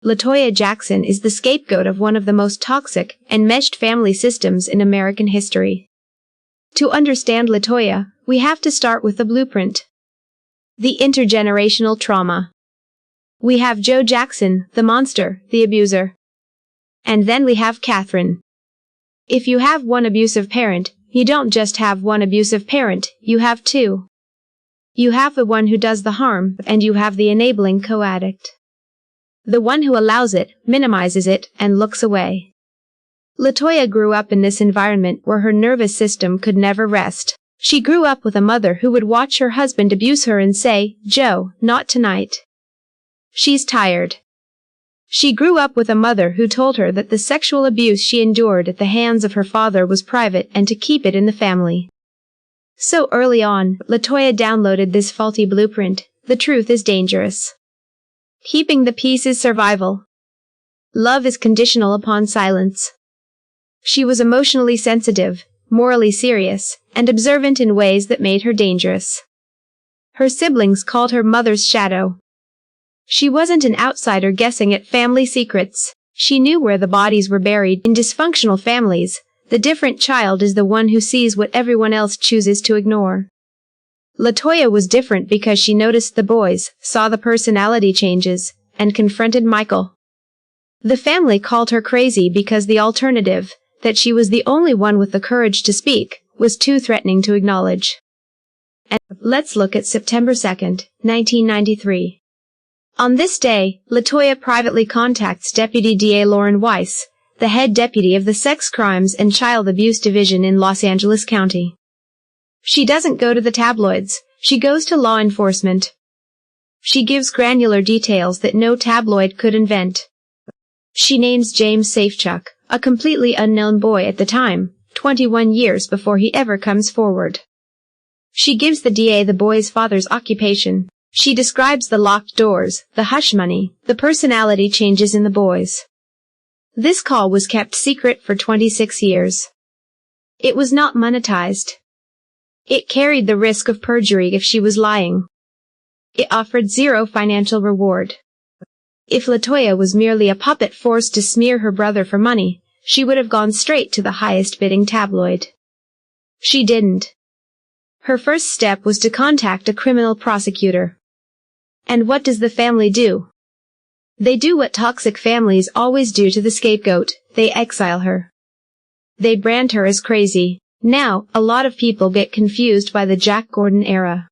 LaToya Jackson is the scapegoat of one of the most toxic and meshed family systems in American history. To understand LaToya, we have to start with the blueprint. The intergenerational trauma. We have Joe Jackson, the monster, the abuser. And then we have Catherine. If you have one abusive parent, you don't just have one abusive parent, you have two. You have the one who does the harm, and you have the enabling co-addict. The one who allows it, minimizes it, and looks away. LaToya grew up in this environment where her nervous system could never rest. She grew up with a mother who would watch her husband abuse her and say, "Joe, not tonight. She's tired." She grew up with a mother who told her that the sexual abuse she endured at the hands of her father was private and to keep it in the family. So early on, LaToya downloaded this faulty blueprint. The truth is dangerous. Keeping the peace is survival. Love is conditional upon silence. She was emotionally sensitive, morally serious, and observant in ways that made her dangerous. Her siblings called her mother's shadow. She wasn't an outsider guessing at family secrets. She knew where the bodies were buried. In dysfunctional families, the different child is the one who sees what everyone else chooses to ignore. LaToya was different because she noticed the boys, saw the personality changes, and confronted Michael. The family called her crazy because the alternative, that she was the only one with the courage to speak, was too threatening to acknowledge. And let's look at September 2nd, 1993. On this day, LaToya privately contacts Deputy DA Lauren Weiss, the head deputy of the Sex Crimes and Child Abuse Division in Los Angeles County. She doesn't go to the tabloids, she goes to law enforcement. She gives granular details that no tabloid could invent. She names James Safechuck, a completely unknown boy at the time, 21 years before he ever comes forward. She gives the DA the boy's father's occupation. She describes the locked doors, the hush money, the personality changes in the boys. This call was kept secret for 26 years. It was not monetized. It carried the risk of perjury if she was lying. It offered zero financial reward. If LaToya was merely a puppet forced to smear her brother for money, she would have gone straight to the highest bidding tabloid. She didn't. Her first step was to contact a criminal prosecutor. And what does the family do? They do what toxic families always do to the scapegoat, they exile her. They brand her as crazy. Now, a lot of people get confused by the Jack Gordon era.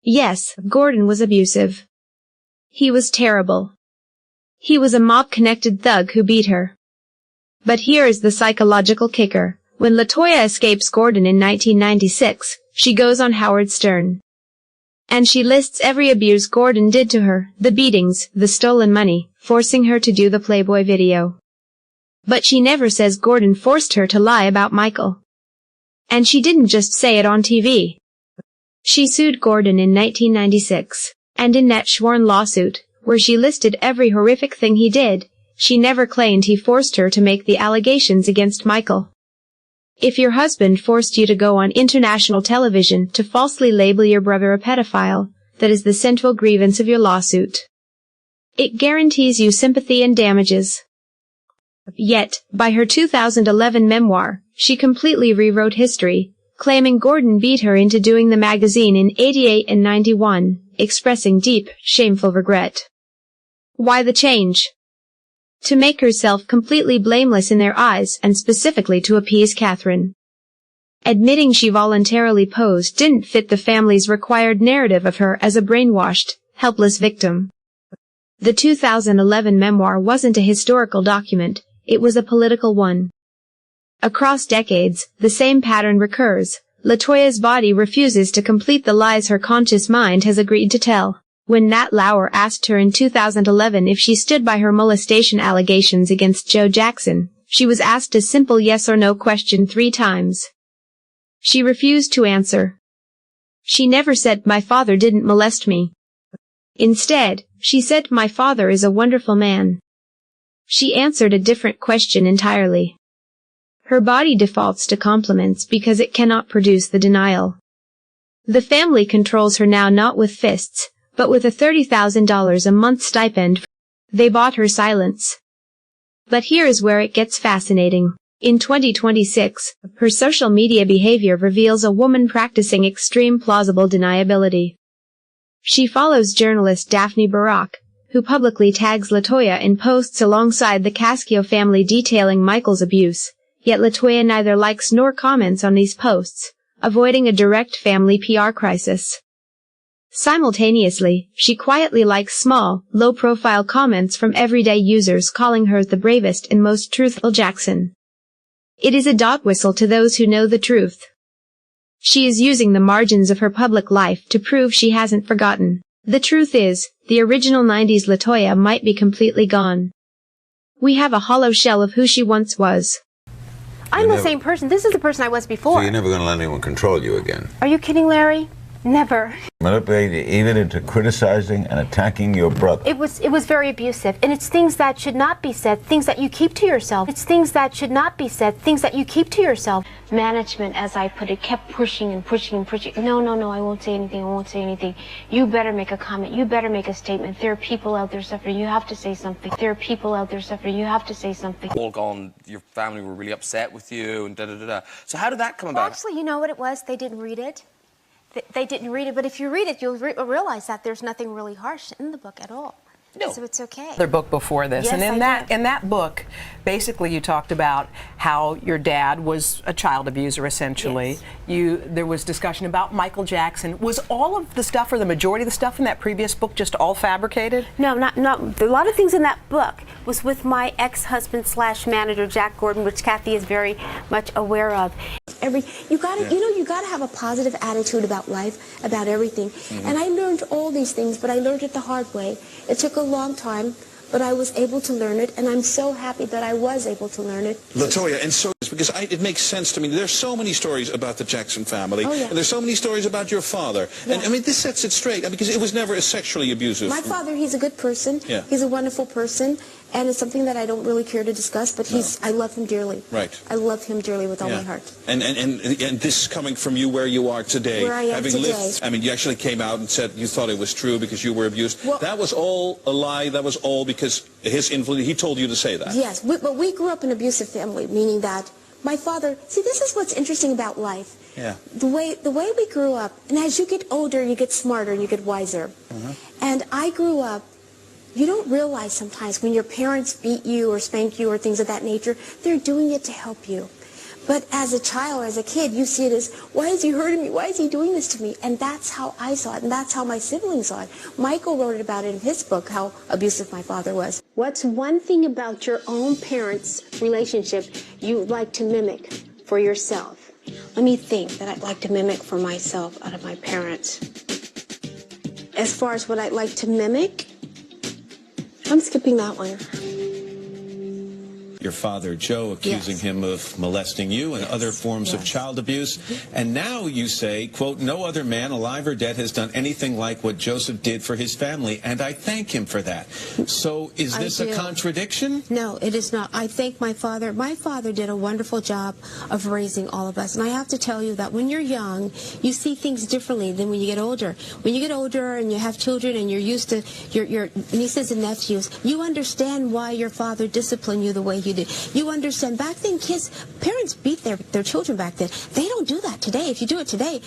Yes, Gordon was abusive. He was terrible. He was a mob-connected thug who beat her. But here is the psychological kicker. When LaToya escapes Gordon in 1996, she goes on Howard Stern. And she lists every abuse Gordon did to her, the beatings, the stolen money, forcing her to do the Playboy video. But she never says Gordon forced her to lie about Michael. And she didn't just say it on TV. She sued Gordon in 1996, and in that sworn lawsuit, where she listed every horrific thing he did, she never claimed he forced her to make the allegations against Michael. If your husband forced you to go on international television to falsely label your brother a pedophile, that is the central grievance of your lawsuit. It guarantees you sympathy and damages. Yet, by her 2011 memoir, she completely rewrote history, claiming Gordon beat her into doing the magazine in 88 and 91, expressing deep, shameful regret. Why the change? To make herself completely blameless in their eyes and specifically to appease Catherine. Admitting she voluntarily posed didn't fit the family's required narrative of her as a brainwashed, helpless victim. The 2011 memoir wasn't a historical document, it was a political one. Across decades, the same pattern recurs. LaToya's body refuses to complete the lies her conscious mind has agreed to tell. When Nat Lauer asked her in 2011 if she stood by her molestation allegations against Joe Jackson, she was asked a simple yes or no question 3 times. She refused to answer. She never said, "My father didn't molest me." Instead, she said, "My father is a wonderful man." She answered a different question entirely. Her body defaults to compliments because it cannot produce the denial. The family controls her now not with fists, but with a $30,000 a month stipend They bought her silence. But here is where it gets fascinating. In 2026, her social media behavior reveals a woman practicing extreme plausible deniability. She follows journalist Daphne Barak, who publicly tags LaToya in posts alongside the Cascio family detailing Michael's abuse, yet LaToya neither likes nor comments on these posts, avoiding a direct family PR crisis. Simultaneously, she quietly likes small, low-profile comments from everyday users calling her the bravest and most truthful Jackson. It is a dog whistle to those who know the truth. She is using the margins of her public life to prove she hasn't forgotten. The truth is, the original 90s LaToya might be completely gone. We have a hollow shell of who she once was. I'm the same person. This is the person I was before. So you're never going to let anyone control you again? Are you kidding, Larry? Never. Manipulated even into criticizing and attacking your brother. It was very abusive, and it's things that should not be said, things that you keep to yourself. It's things that should not be said, things that you keep to yourself. Management, as I put it, kept pushing and pushing and pushing. No, I won't say anything, I won't say anything. You better make a comment, you better make a statement. There are people out there suffering, you have to say something. There are people out there suffering, you have to say something. All gone, your family were really upset with you and da-da-da-da. So how did that come about? Well, actually, you know what it was? They didn't read it. They didn't read it, but if you read it, you'll realize that there's nothing really harsh in the book at all. No. So it's okay. Their book before this, yes, and in that book, basically you talked about how your dad was a child abuser, essentially. Yes. There was discussion about Michael Jackson. Was all of the stuff, or the majority of the stuff in that previous book, just all fabricated? No, not. A lot of things in that book was with my ex-husband / manager Jack Gordon, which Kathy is very much aware of. You gotta have a positive attitude about life, about everything. And I learned all these things, but I learned it the hard way. It took a long time, but I was able to learn it, and I'm so happy that I was able to learn it. LaToya, and so because it makes sense to me. There's so many stories about the Jackson family, and there's so many stories about your father. And I mean, this sets it straight because it was never a sexually abusive. My father, he's a good person. Yeah. He's a wonderful person, and it's something that I don't really care to discuss. But I love him dearly. Right. I love him dearly with all my heart. And this coming from you where you are today, where I am having today. lived. I mean, you actually came out and said you thought it was true because you were abused. Well, that was all a lie. That was all because his influence. He told you to say that. Yes, but we grew up in an abusive family, meaning that my father. See, this is what's interesting about life. Yeah. The way we grew up, and as you get older, you get smarter and you get wiser. And I grew up. You don't realize sometimes when your parents beat you or spank you or things of that nature, they're doing it to help you. But as a child, as a kid, you see it as, why is he hurting me? Why is he doing this to me? And that's how I saw it, and that's how my siblings saw it. Michael wrote about it in his book, how abusive my father was. What's one thing about your own parents' relationship you'd like to mimic for yourself? Let me think that I'd like to mimic for myself out of my parents. As far as what I'd like to mimic, I'm skipping that one. Your father, Joe, accusing him of molesting you and other forms of child abuse. And now you say, quote, no other man, alive or dead, has done anything like what Joseph did for his family, and I thank him for that. So is this a contradiction? No, it is not. I thank my father. My father did a wonderful job of raising all of us. And I have to tell you that when you're young, you see things differently than when you get older. When you get older and you have children and you're used to your nieces and nephews, you understand why your father disciplined you the way he did. You understand. Back then, parents beat their children back then. They don't do that today. If you do it today,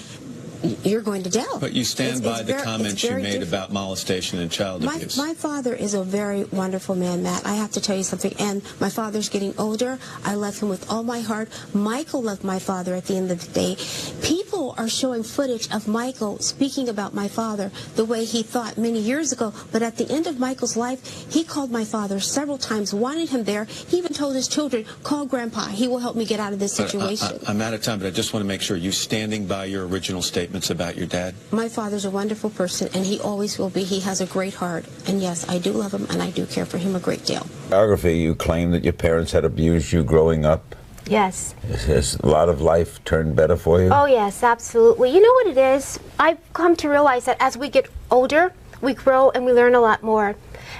you're going to jail. But you stand by the comments you made about molestation and child abuse. My father is a very wonderful man, Matt. I have to tell you something. And my father's getting older. I love him with all my heart. Michael loved my father at the end of the day. People are showing footage of Michael speaking about my father the way he thought many years ago. But at the end of Michael's life, he called my father several times, wanted him there. He even told his children, call Grandpa. He will help me get out of this situation. I'm out of time, but I just want to make sure you're standing by your original statements about your dad. My father's a wonderful person, and he always will be. He has a great heart. And yes, I do love him, and I do care for him a great deal. Biography, you claim that your parents had abused you growing up. Yes. Has a lot of life turned better for you? Oh, yes, absolutely. You know what it is? I've come to realize that as we get older, we grow and we learn a lot more.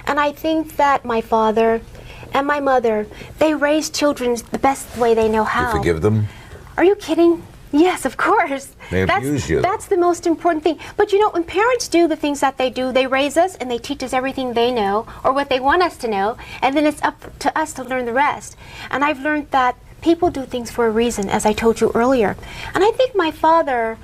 And I think that my father and my mother, they raise children the best way they know how. You forgive them? Are you kidding? Yes, of course. They abuse you. That's the most important thing. But you know, when parents do the things that they raise us and they teach us everything they know or what they want us to know, and then it's up to us to learn the rest. And I've learned that people do things for a reason, as I told you earlier. And I think my father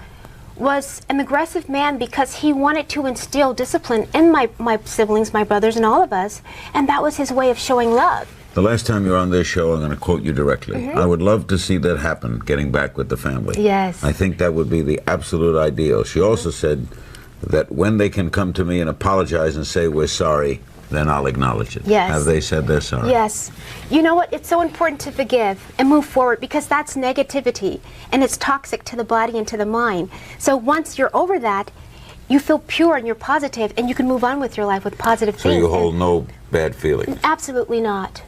was an aggressive man because he wanted to instill discipline in my siblings, my brothers, and all of us, and that was his way of showing love. The last time you're on this show, I'm going to quote you directly. I would love to see that happen, getting back with the family. Yes. I think that would be the absolute ideal. She also said that when they can come to me and apologize and say we're sorry, then I'll acknowledge it. Yes. Have they said they're sorry? Yes. You know what? It's so important to forgive and move forward because that's negativity and it's toxic to the body and to the mind. So once you're over that, you feel pure and you're positive and you can move on with your life with positive things. So you hold no bad feelings? Absolutely not.